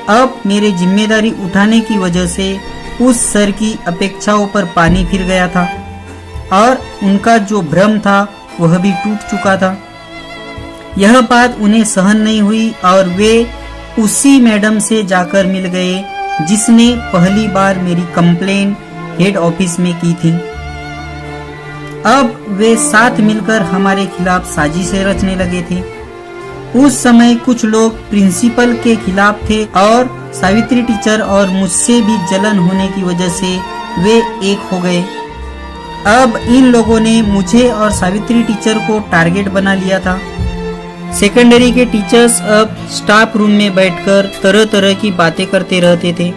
अब मेरी जिम्मेदारी उठाने की वजह से उस सर की अपेक्षाओं पर पानी फिर गया था और उनका जो भ्रम था वह भी टूट चुका था। यह बात उन्हें सहन नहीं हुई और वे उसी मैडम से जाकर मिल गए जिसने पहली बार मेरी कंप्लेन हेड ऑफिस में की थी। अब वे साथ मिलकर हमारे खिलाफ साजिशें रचने लगे थे। उस समय कुछ लोग प्रिंसिपल के खिलाफ थे और सावित्री टीचर और मुझसे भी जलन होने की वजह से वे एक हो गए। अब इन लोगों ने मुझे और सावित्री टीचर को टारगेट बना लिया था। सेकेंडरी के टीचर्स अब स्टाफ रूम में बैठकर तरह तरह की बातें करते रहते थे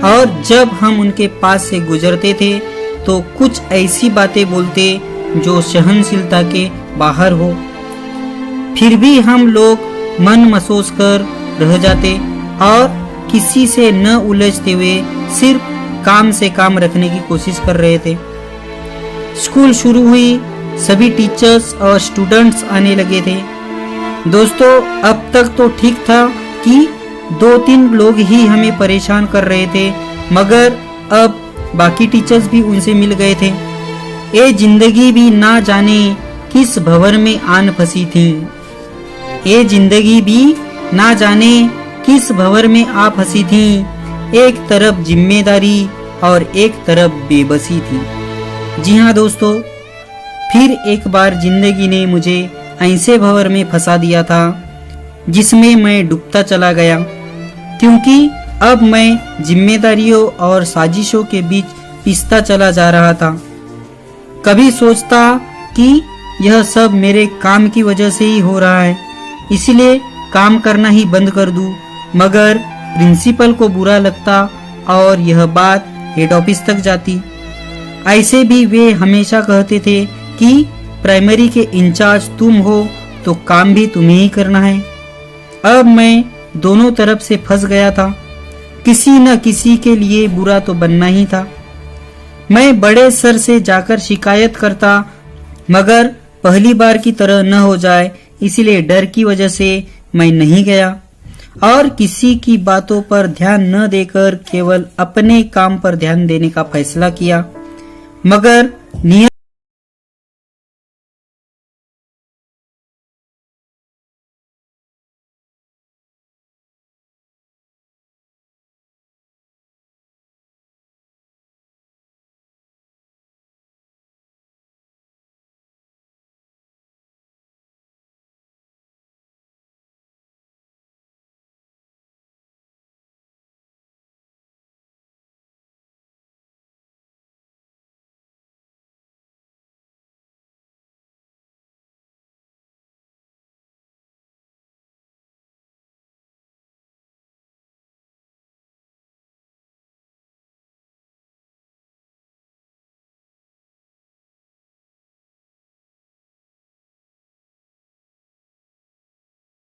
और जब हम उनके पास से गुजरते थे तो कुछ ऐसी बातें बोलते जो सहनशीलता के बाहर हो। फिर भी हम लोग मन मसोस कर रह जाते और किसी से न उलझते हुए सिर्फ काम से काम रखने की कोशिश कर रहे थे। स्कूल शुरू हुई, सभी टीचर्स और स्टूडेंट्स आने लगे थे। दोस्तों, अब तक तो ठीक था कि 2-3 लोग ही हमें परेशान कर रहे थे, मगर अब बाकी टीचर्स भी उनसे मिल गए थे। ये जिंदगी भी ना जाने किस भंवर में आन फंसी थी। ये जिंदगी भी ना जाने किस भंवर में आ फंसी थी। एक तरफ जिम्मेदारी और एक तरफ बेबसी थी। जी हाँ दोस्तों, फिर एक बार जिंदगी ने मुझे ऐसे भंवर में फंसा दिया था जिसमें मैं डूबता चला गया, क्योंकि अब मैं जिम्मेदारियों और साजिशों के बीच पिसता चला जा रहा था। कभी सोचता कि यह सब मेरे काम की वजह से ही हो रहा है, इसलिए काम करना ही बंद कर दूं, मगर प्रिंसिपल को बुरा लगता और यह बात हेड ऑफिस तक जाती। ऐसे भी वे हमेशा कहते थे कि प्राइमरी के इंचार्ज तुम हो तो काम भी तुम्हें ही करना है। अब मैं दोनों तरफ से फंस गया था। किसी न किसी के लिए बुरा तो बनना ही था। मैं बड़े सर से जाकर शिकायत करता, मगर पहली बार की तरह न हो जाए इसलिए डर की वजह से मैं नहीं गया और किसी की बातों पर ध्यान न देकर केवल अपने काम पर ध्यान देने का फैसला किया। मगर नियम